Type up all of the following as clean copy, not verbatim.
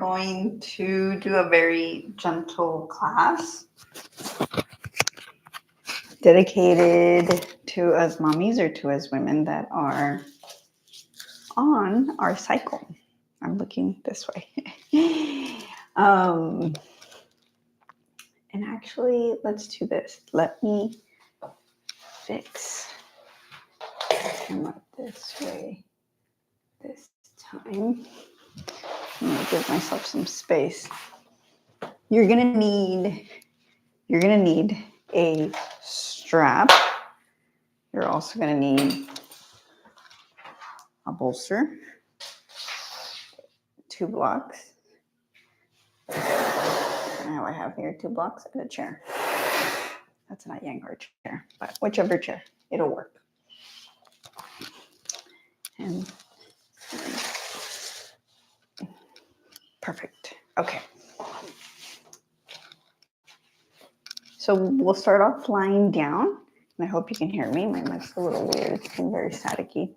going to do a very gentle class dedicated to us mommies or to us women that are on our cycle. I'm looking this way. And actually, let's do this. Let me fix him up this way this time. I'm gonna give myself some space. You're gonna need a strap. You're also gonna need a bolster, 2 blocks. Now I have here 2 blocks and a chair. That's not Yangar chair, but whichever chair, it'll work. And perfect. Okay. So we'll start off lying down. And I hope you can hear me. My mic's a little weird. It's been very staticky.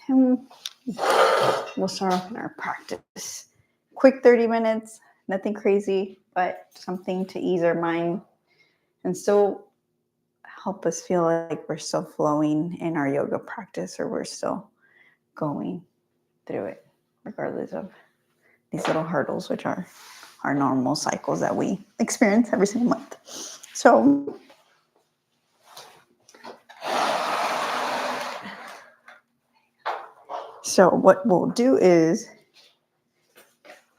And we'll start off in our practice. Quick 30 minutes, nothing crazy, but something to ease our mind and still help us feel like we're still flowing in our yoga practice, or we're still going through it, regardless of these little hurdles, which are our normal cycles that we experience every single month. So what we'll do is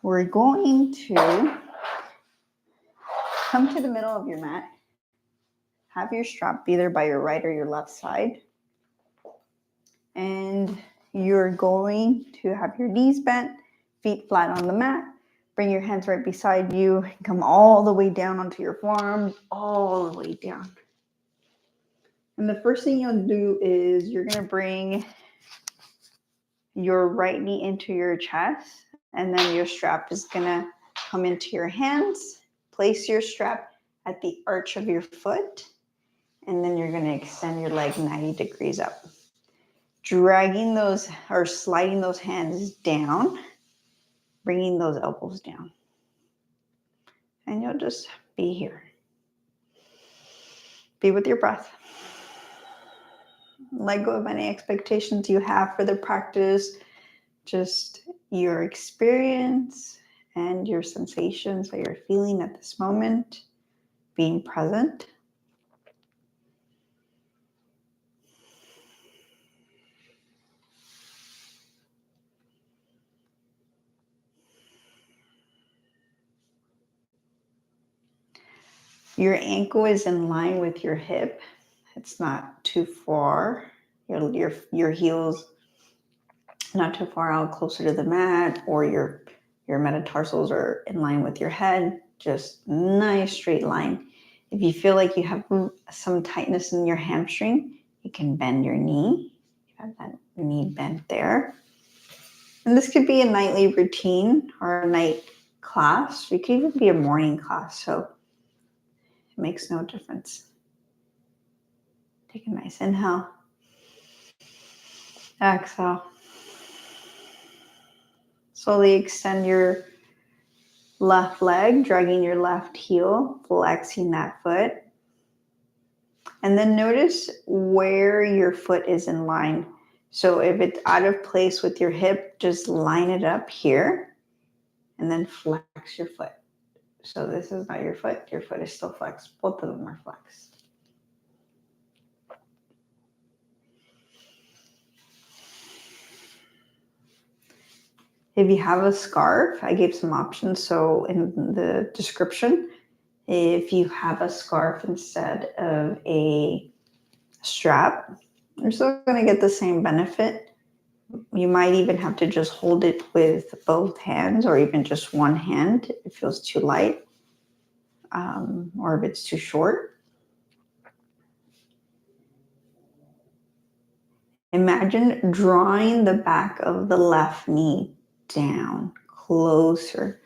we're going to come to the middle of your mat. Have your strap either by your right or your left side. And you're going to have your knees bent, feet flat on the mat. Bring your hands right beside you. Come all the way down onto your forearms, all the way down. And the first thing you'll do is you're going to bring your right knee into your chest, and then your strap is going to come into your hands. Place your strap at the arch of your foot, and then you're going to extend your leg 90 degrees up. Dragging those or sliding those hands down, bringing those elbows down. And you'll just be here. Be with your breath. Let go of any expectations you have for the practice. Just your experience and your sensations that you're feeling at this moment. Being present. Your ankle is in line with your hip. It's not too far. Your heels not too far out, closer to the mat, or your metatarsals are in line with your head. Just nice straight line. If you feel like you have some tightness in your hamstring, you can bend your knee. You have that knee bent there. And this could be a nightly routine or a night class. It could even be a morning class. So it makes no difference. Take a nice inhale. Exhale. Slowly extend your left leg, dragging your left heel, flexing that foot. And then notice where your foot is in line. So if it's out of place with your hip, just line it up here and then flex your foot. So this is not your foot is still flexed. Both of them are flexed. If you have a scarf, I gave some options. So in the description, if you have a scarf instead of a strap, you're still going to get the same benefit. You might even have to just hold it with both hands, or even just one hand if it feels too light, or if it's too short. Imagine drawing the back of the left knee down, closer.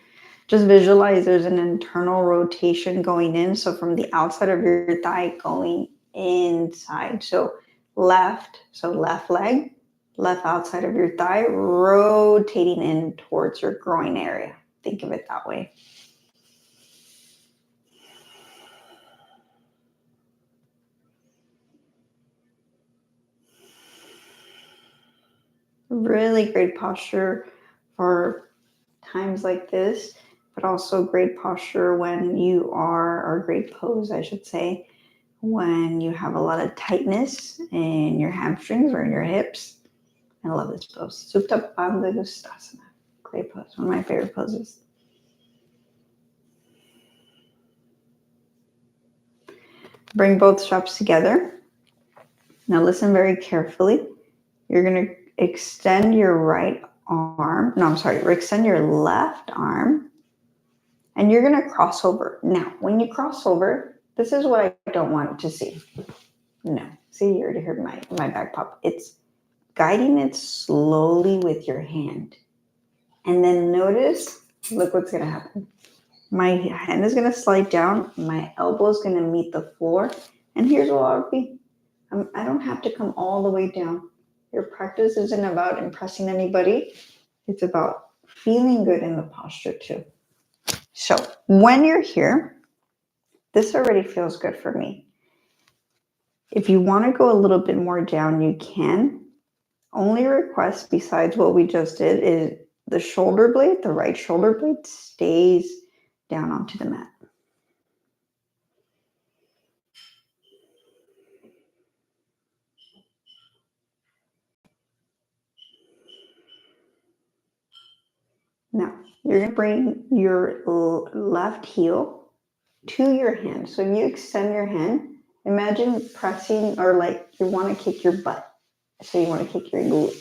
Just visualize there's an internal rotation going in. So from the outside of your thigh going inside. So left leg, left outside of your thigh, rotating in towards your groin area. Think of it that way. Really great posture for times like this, but also great posture when you are, or great pose, I should say, when you have a lot of tightness in your hamstrings or in your hips. I love this pose. Supta Bandha Gustasana. Great pose. One of my favorite poses. Bring both straps together. Now listen very carefully. You're going to extend your right arm. No, I'm sorry. Extend your left arm. And you're going to cross over. Now, when you cross over, this is what I don't want to see. No. See, you already heard my back pop. It's guiding it slowly with your hand. And then notice, look what's going to happen. My hand is going to slide down. My elbow is going to meet the floor. And here's what I'll be. I don't have to come all the way down. Your practice isn't about impressing anybody. It's about feeling good in the posture too. So when you're here, this already feels good for me. If you want to go a little bit more down, you can. Only request besides what we just did is the shoulder blade, the right shoulder blade stays down onto the mat. Now, you're going to bring your left heel to your hand. So you extend your hand. Imagine pressing, or like you want to kick your butt. So you want to kick your glute.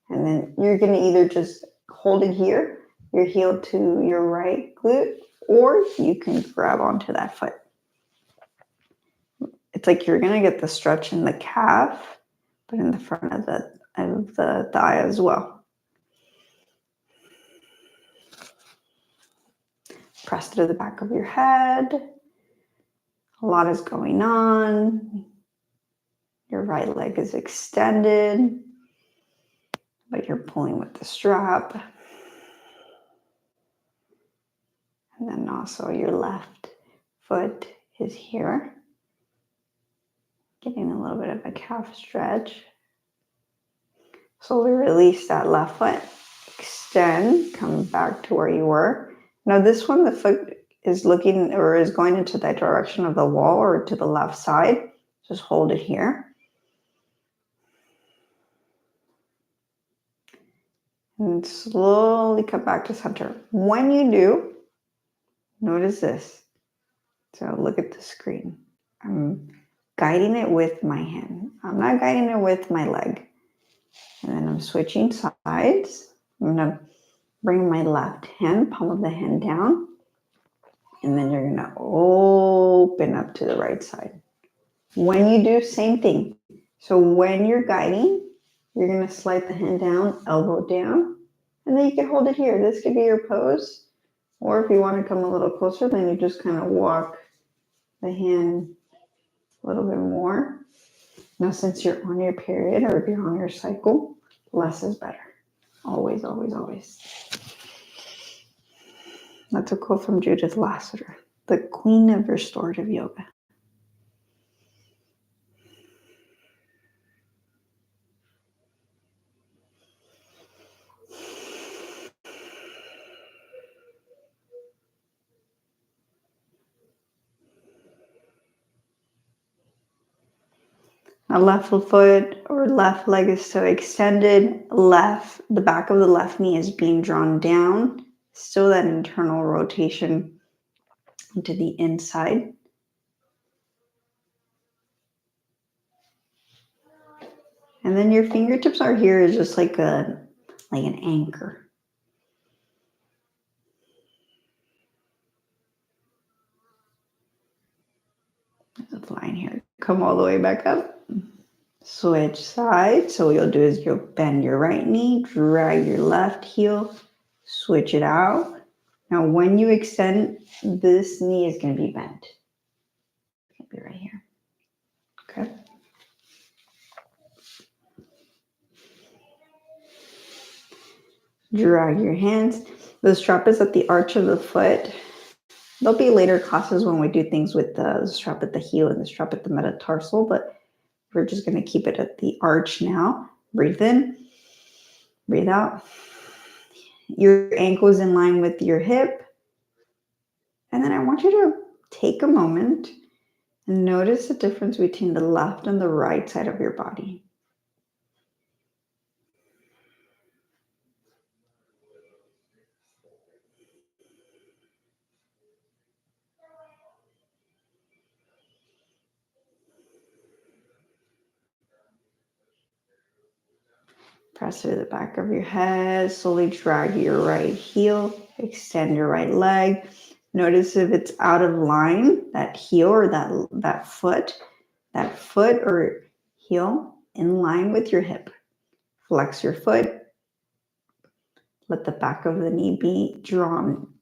And then you're going to either just hold it here, your heel to your right glute, or you can grab onto that foot. It's like you're going to get the stretch in the calf, but in the front of the thigh as well. Press to the back of your head. A lot is going on. Your right leg is extended, but you're pulling with the strap. And then also your left foot is here. Getting a little bit of a calf stretch. Slowly release that left foot. Extend, come back to where you were. Now this one, the foot is looking or is going into that direction of the wall or to the left side. Just hold it here. And slowly come back to center. When you do, notice this. So look at the screen. I'm guiding it with my hand. I'm not guiding it with my leg. And then I'm switching sides. I'm going to bring my left hand, palm of the hand down. And then you're going to open up to the right side. When you do, same thing. So when you're guiding, you're going to slide the hand down, elbow down. And then you can hold it here. This could be your pose. Or if you want to come a little closer, then you just kind of walk the hand a little bit more. Now, since you're on your period or if you're on your cycle, less is better. Always, always, always. That's a quote from Judith Lasseter, the queen of restorative yoga. Now left foot or left leg is still extended. The back of the left knee is being drawn down. Still that internal rotation into the inside. And then your fingertips are here is just like an anchor. There's a line here. Come all the way back up. Switch sides. So what you'll do is you'll bend your right knee, drag your left heel, switch it out. Now when you extend, this knee is going to be bent. It's going to be right here. Okay. Drag your hands. The strap is at the arch of the foot. There'll be later classes when we do things with the strap at the heel and the strap at the metatarsal, but we're just going to keep it at the arch now. Breathe in, breathe out. Your ankle is in line with your hip. And then I want you to take a moment and notice the difference between the left and the right side of your body. Press through the back of your head. Slowly drag your right heel. Extend your right leg. Notice if it's out of line, that heel or that foot or heel in line with your hip. Flex your foot. Let the back of the knee be drawn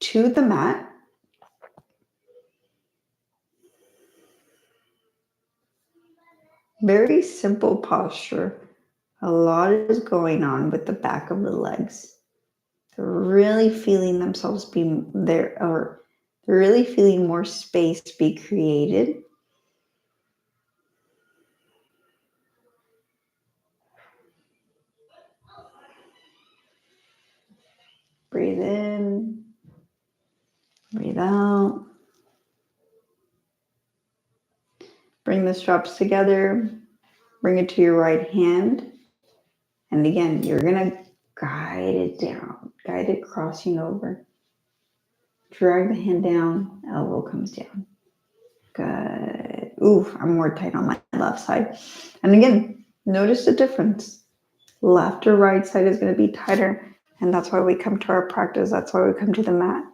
to the mat. Very simple posture. A lot is going on with the back of the legs. They're really feeling themselves be there, or they're really feeling more space be created. Breathe in, breathe out. Bring the straps together. Bring it to your right hand. And again, you're going to guide it down, guide it crossing over. Drag the hand down, elbow comes down. Good. Ooh, I'm more tight on my left side. And again, notice the difference. Left or right side is going to be tighter. And that's why we come to our practice. That's why we come to the mat.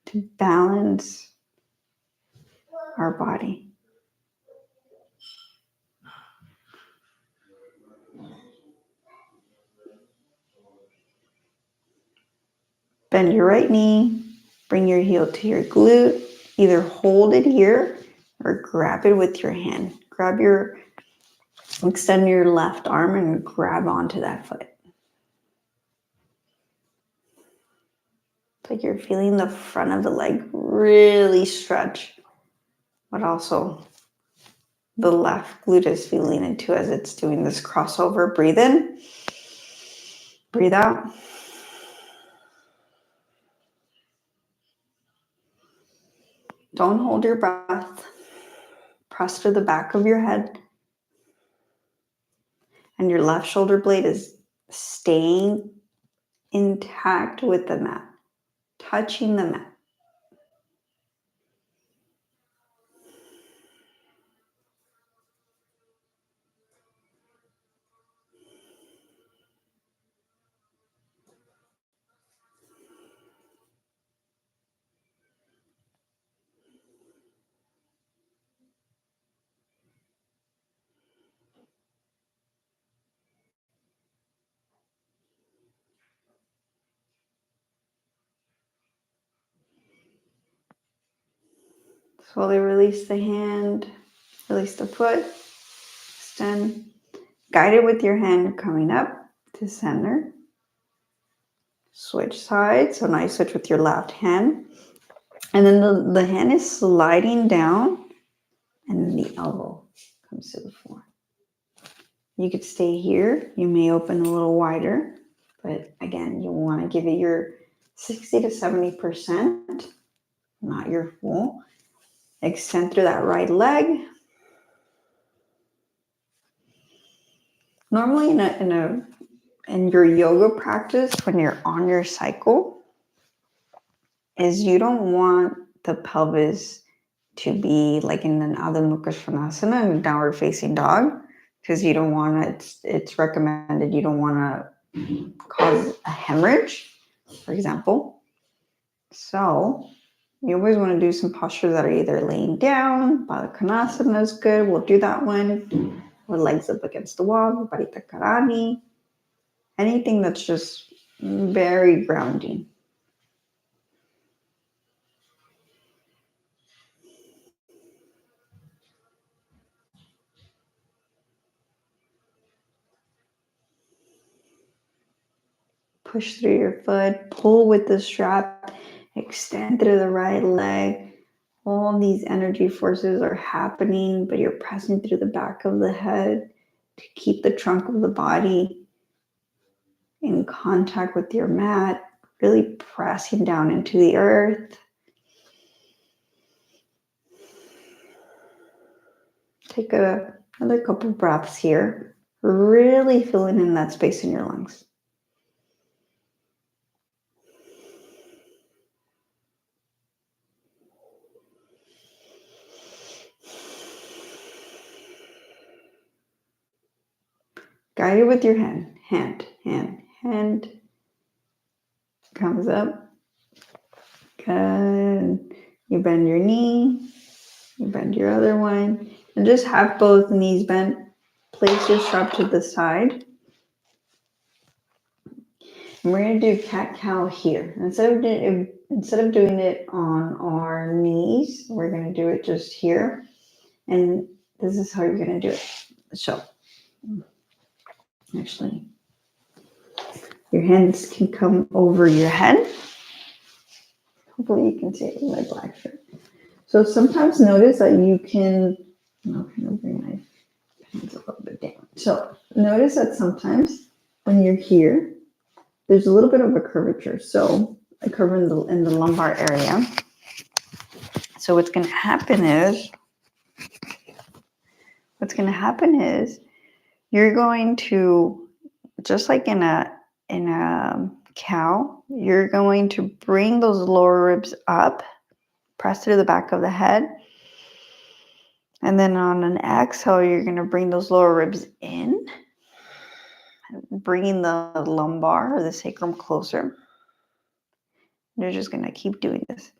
To balance our body. Bend your right knee. Bring your heel to your glute. Either hold it here or grab it with your hand. Extend your left arm and grab onto that foot. It's like you're feeling the front of the leg really stretch, but also the left glute is feeling it too as it's doing this crossover. Breathe in, breathe out. Don't hold your breath. Press to the back of your head. And your left shoulder blade is staying intact with the mat, touching the mat. Slowly release the hand, release the foot, extend. Guide it with your hand coming up to center. Switch sides. So now you switch with your left hand. And then the hand is sliding down and then the elbow comes to the floor. You could stay here. You may open a little wider. But again, you want to give it your 60 to 70%, not your full. Extend through that right leg. Normally in your yoga practice, when you're on your cycle, is you don't want the pelvis to be like in an Adho Mukha Svanasana, a downward facing dog, because you don't want to, it's recommended you don't want to cause a hemorrhage, for example. So you always want to do some postures that are either laying down. Baddha Konasana is good. We'll do that one. With legs up against the wall. Parita Karani. Anything that's just very grounding. Push through your foot, pull with the strap, extend through the right leg. All these energy forces are happening, but you're pressing through the back of the head to keep the trunk of the body in contact with your mat, really pressing down into the earth. Take another couple breaths here, really filling in that space in your lungs. Guide it with your hand. Hand comes up. Good. You bend your knee. You bend your other one. And just have both knees bent. Place your strap to the side. And we're going to do cat-cow here. Instead of doing it on our knees, we're going to do it just here. And this is how you're going to do it. So, actually, your hands can come over your head. Hopefully you can see it with my black shirt. So sometimes notice that you can, I'm going to bring my hands a little bit down. So notice that sometimes when you're here, there's a little bit of a curvature. So a curve in the lumbar area. So what's going to happen is you're going to, just like in a cow, you're going to bring those lower ribs up, press through the back of the head. And then on an exhale, you're going to bring those lower ribs in, bringing the lumbar or the sacrum closer. You're just going to keep doing this.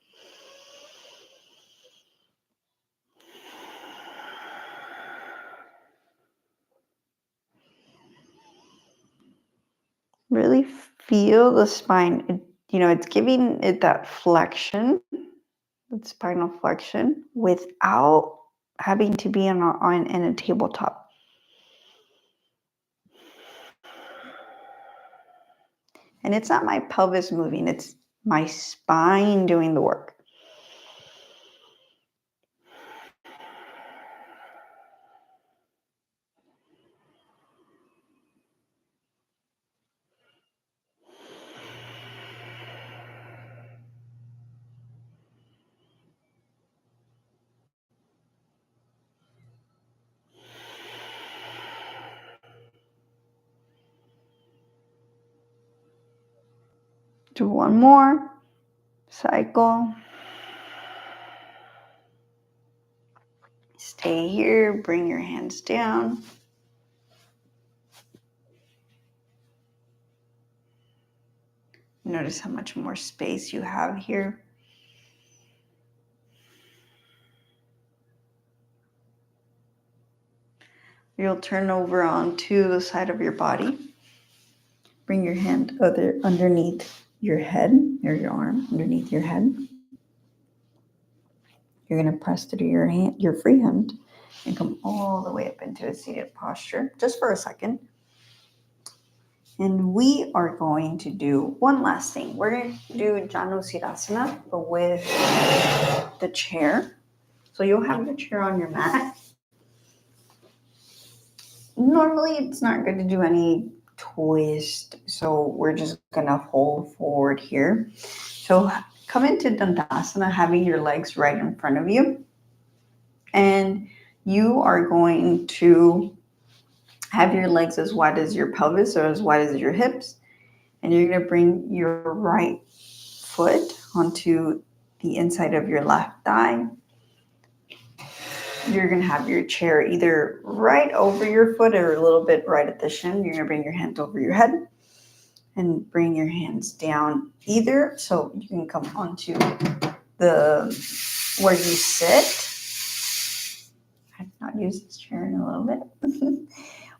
Really feel the spine. It's giving it that flexion, that spinal flexion, without having to be in a tabletop. And it's not my pelvis moving, it's my spine doing the work. Do one more cycle. Stay here, bring your hands down. Notice how much more space you have here. You'll turn over onto the side of your body. Bring your hand underneath your head, or your arm underneath your head. You're going to press through your free hand and come all the way up into a seated posture, just for a second. And we are going to do one last thing. We're going to do Janusirasana, but with the chair. So you'll have the chair on your mat. Normally, it's not good to do any twist, so we're just gonna hold forward here. So come into Dandasana, having your legs right in front of you, and you are going to have your legs as wide as your pelvis or as wide as your hips, and you're gonna bring your right foot onto the inside of your left thigh. You're going to have your chair either right over your foot or a little bit right at the shin. You're going to bring your hands over your head and bring your hands down either. So you can come onto where you sit. I've not used this chair in a little bit.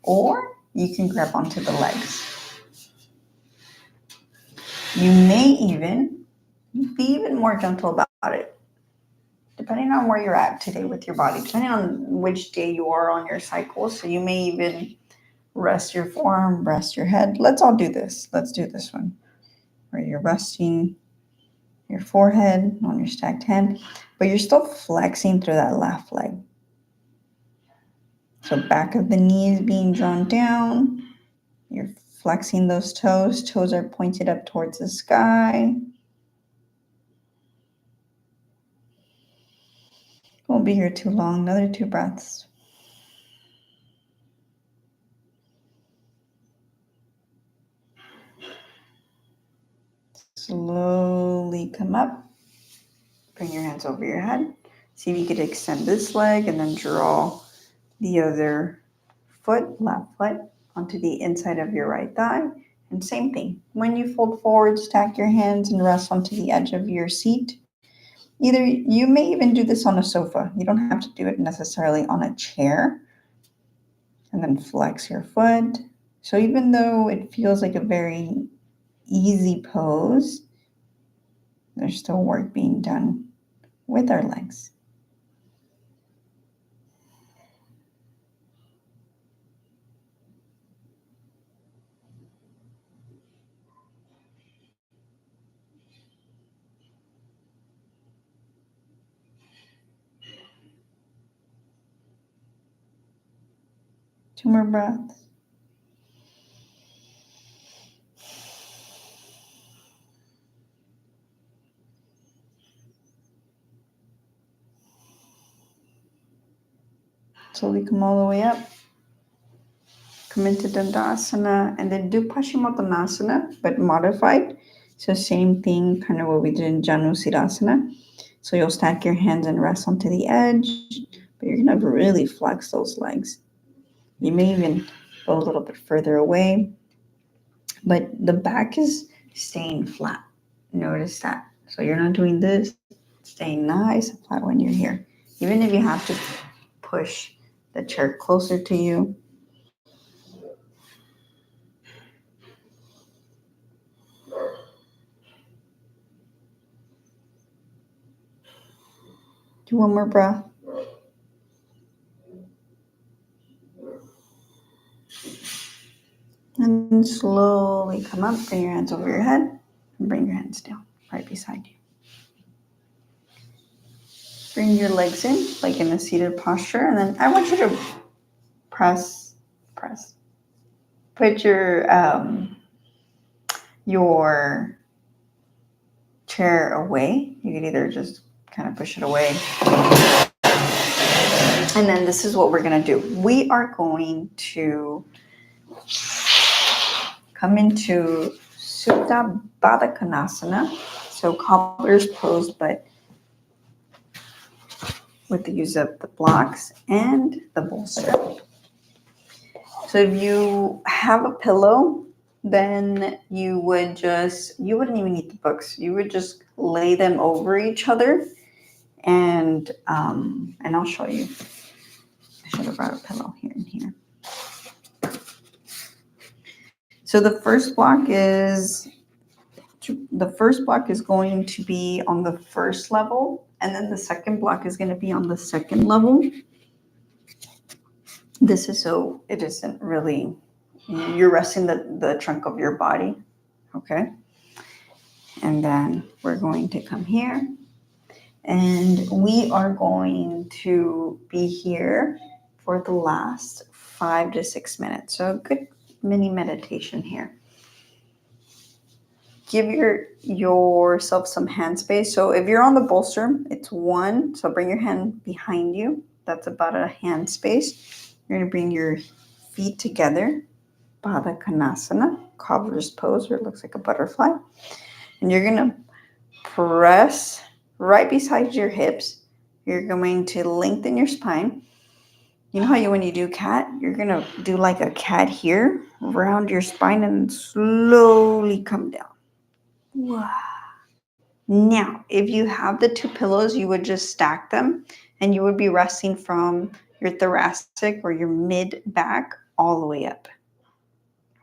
Or you can grab onto the legs. You may even be even more gentle about it, depending on where you're at today with your body, depending on which day you are on your cycle. So you may even rest your forearm, rest your head. Let's all do this. Let's do this one where you're resting your forehead on your stacked hand, but you're still flexing through that left leg. So back of the knees being drawn down. You're flexing those toes. Toes are pointed up towards the sky. Won't be here too long. Another 2 breaths. Slowly come up. Bring your hands over your head. See if you could extend this leg and then draw the other foot, left foot, onto the inside of your right thigh. And same thing. When you fold forward, stack your hands and rest onto the edge of your seat. Either you may even do this on a sofa. You don't have to do it necessarily on a chair. And then flex your foot. So even though it feels like a very easy pose, there's still work being done with our legs. Two more breaths. Slowly come all the way up. Come into Dandasana and then do Paschimottanasana, but modified. So same thing, kind of what we did in Janusirasana. So you'll stack your hands and rest onto the edge, but you're going to really flex those legs. You may even go a little bit further away, but the back is staying flat. Notice that. So you're not doing this, staying nice and flat when you're here. Even if you have to push the chair closer to you. Do one more breath. And slowly come up, bring your hands over your head, and bring your hands down right beside you. Bring your legs in, like in a seated posture, and then I want you to press. Put your chair away. You could either just kind of push it away. And then this is what we're going to do. We are going to come into Supta Baddha Konasana. So cobbler's pose, but with the use of the blocks and the bolster. So if you have a pillow, then you wouldn't even need the books. You would just lay them over each other, and I'll show you. I should have brought a pillow here and here. So the first block is going to be on the first level, and then the second block is going to be on the second level. This is so it isn't really, you're resting the trunk of your body, okay? And then we're going to come here, and we are going to be here for the last 5 to 6 minutes. So a good mini meditation here. Give yourself some hand space. So if you're on the bolster, it's 1. So bring your hand behind you. That's about a hand space. You're going to bring your feet together. Baddha Konasana, cobbler's pose, where it looks like a butterfly. And you're going to press right beside your hips. You're going to lengthen your spine. You know how when you do cat, you're going to do like a cat here, around your spine, and slowly come down. Wow. Now, if you have the 2 pillows, you would just stack them, and you would be resting from your thoracic or your mid back all the way up.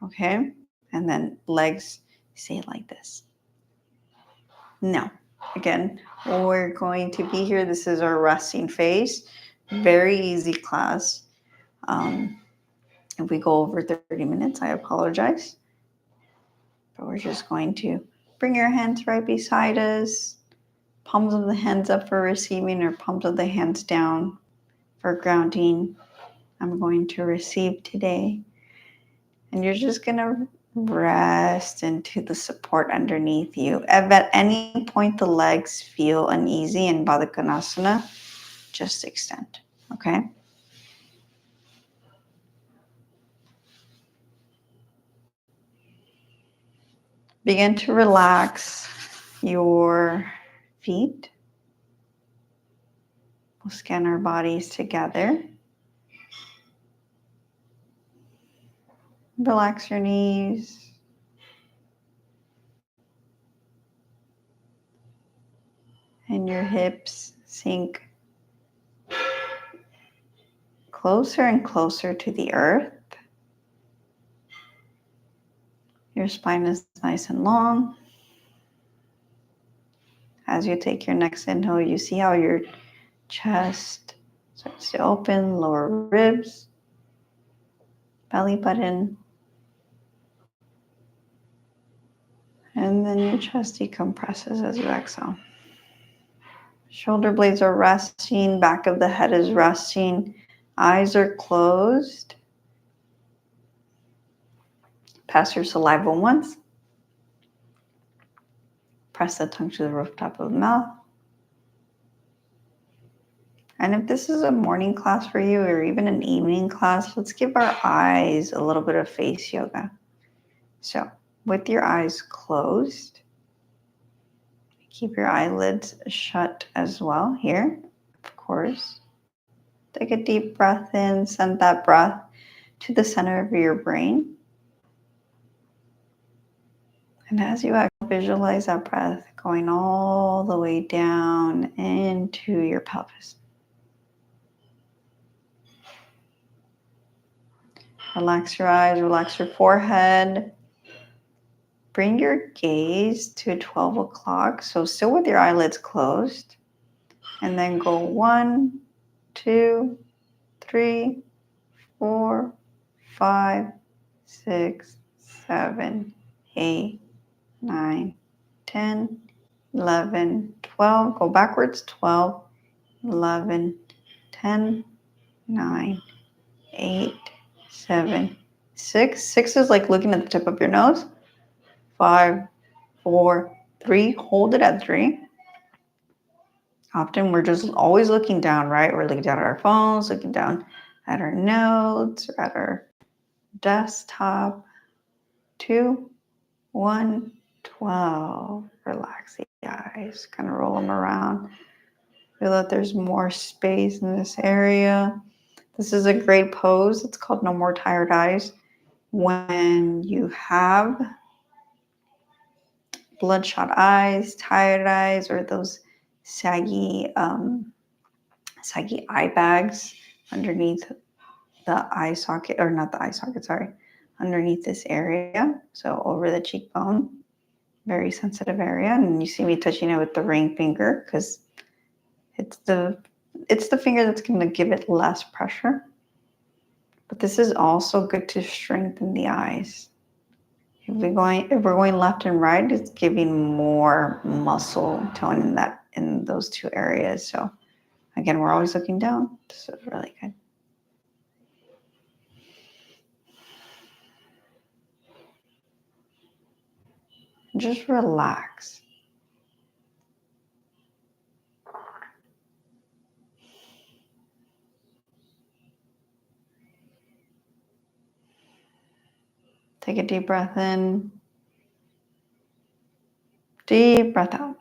Okay? And then legs stay like this. Now, again, we're going to be here. This is our resting phase. Very easy class. If we go over 30 minutes, I apologize. But we're just going to bring your hands right beside us, palms of the hands up for receiving or palms of the hands down for grounding. I'm going to receive today. And you're just going to rest into the support underneath you. If at any point the legs feel uneasy in Baddha Konasana, just extend, okay? Begin to relax your feet. We'll scan our bodies together. Relax your knees. And your hips sink closer and closer to the earth. Your spine is nice and long. As you take your next inhale, you see how your chest starts to open, lower ribs, belly button, and then your chest decompresses as you exhale. Shoulder blades are resting, back of the head is resting, eyes are closed. Pass your saliva once. Press the tongue to the rooftop of the mouth. And if this is a morning class for you or even an evening class, let's give our eyes a little bit of face yoga. So with your eyes closed, keep your eyelids shut as well here, of course. Take a deep breath in, send that breath to the center of your brain. And as you exhale, visualize that breath going all the way down into your pelvis. Relax your eyes, relax your forehead. Bring your gaze to 12 o'clock. So still with your eyelids closed. And then go 1, 2, 3, 4, 5, 6, 7, 8, 9, 10, 11, 12. Go backwards. 12, 11, 10, 9, 8, 7, 6. 6 is like looking at the tip of your nose. 5, 4, 3. Hold it at 3. Often we're just always looking down, right? We're looking down at our phones, looking down at our notes, or at our desktop. 2, 1, 12. Relax the eyes. Kind of roll them around. Feel that there's more space in this area. This is a great pose. It's called No More Tired Eyes. When you have bloodshot eyes, tired eyes, or those saggy eye bags underneath the eye socket, or not the eye socket, sorry, underneath this area. So over the cheekbone, very sensitive area. And you see me touching it with the ring finger because it's the finger that's going to give it less pressure. But this is also good to strengthen the eyes. If we're going left and right, it's giving more muscle tone in those two areas. So again, we're always looking down. This is really good. Just relax. Take a deep breath in. Deep breath out.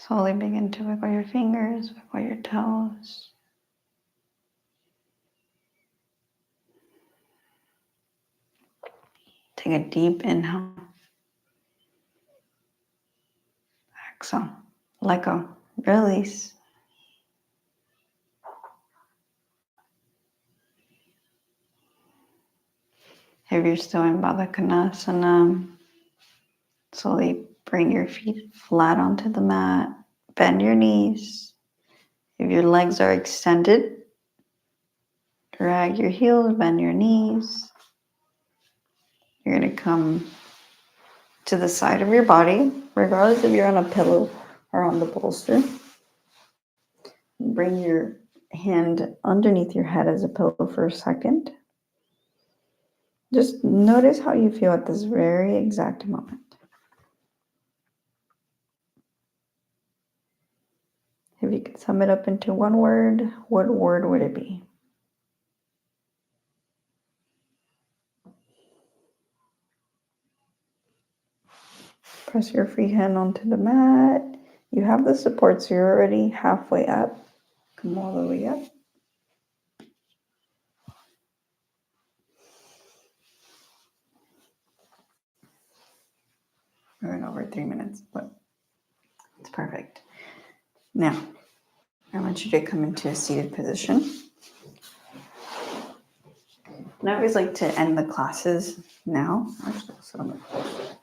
Slowly begin to wiggle your fingers, wiggle your toes. Take a deep inhale. Exhale. Let go. Release. If you're still in Baddha Konasana, slowly bring your feet flat onto the mat. Bend your knees. If your legs are extended, drag your heels, bend your knees. You're going to come to the side of your body, regardless if you're on a pillow or on the bolster. Bring your hand underneath your head as a pillow for a second. Just notice how you feel at this very exact moment. If you could sum it up into one word, what word would it be? Press your free hand onto the mat. You have the support, so you're already halfway up. Come all the way up. We're in over 3 minutes, but it's perfect. Now, I want you to come into a seated position. And I always like to end the classes now. Actually, I'll sit on the bolster.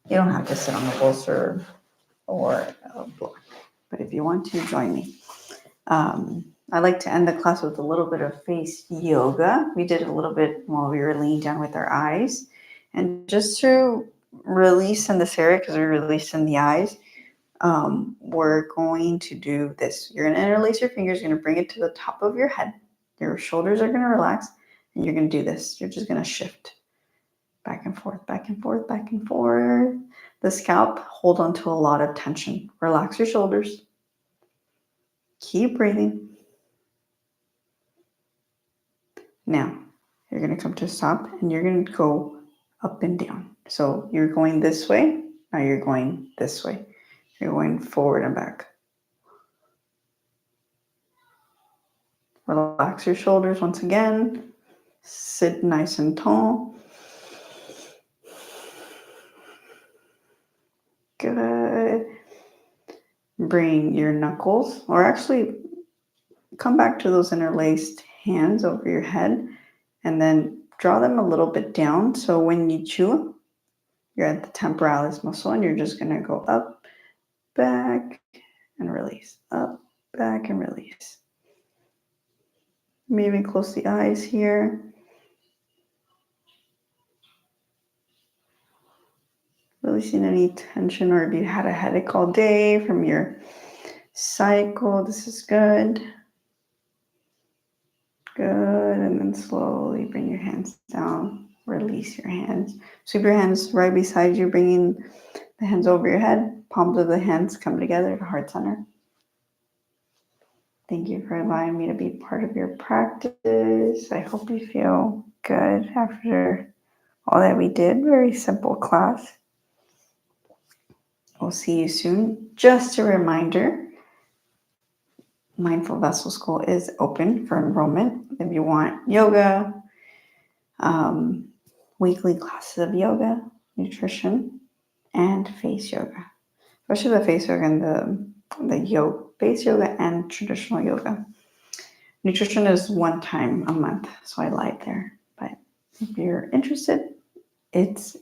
You don't have to sit on the bolster or a block, but if you want to, join me. I like to end the class with a little bit of face yoga. We did a little bit while we were laying down with our eyes. And just to release in this area, because we released in the eyes, we're going to do this. You're going to interlace your fingers. You're going to bring it to the top of your head. Your shoulders are going to relax. And you're going to do this. You're just going to shift back and forth, back and forth, back and forth. The scalp, hold on to a lot of tension. Relax your shoulders. Keep breathing. Now, you're going to come to a stop and you're going to go up and down. So you're going this way. Now you're going this way. You're going forward and back. Relax your shoulders once again. Sit nice and tall. Good. Bring your knuckles, or actually come back to those interlaced hands over your head and then draw them a little bit down. So when you chew, you're at the temporalis muscle and you're just going to go up, back, and release. Up, back, and release. Maybe close the eyes here. Releasing any tension, or if you had a headache all day from your cycle, this is good. Good. And then slowly bring your hands down. Release your hands. Sweep your hands right beside you, bringing the hands over your head. Palms of the hands come together to heart center. Thank you for allowing me to be part of your practice. I hope you feel good after all that we did. Very simple class. We'll see you soon. Just a reminder, Mindful Vessel School is open for enrollment. If you want yoga, weekly classes of yoga, nutrition, and face yoga. Especially the face yoga and the yoga, face yoga and traditional yoga. Nutrition is one time a month, so I lied there. But if you're interested, it's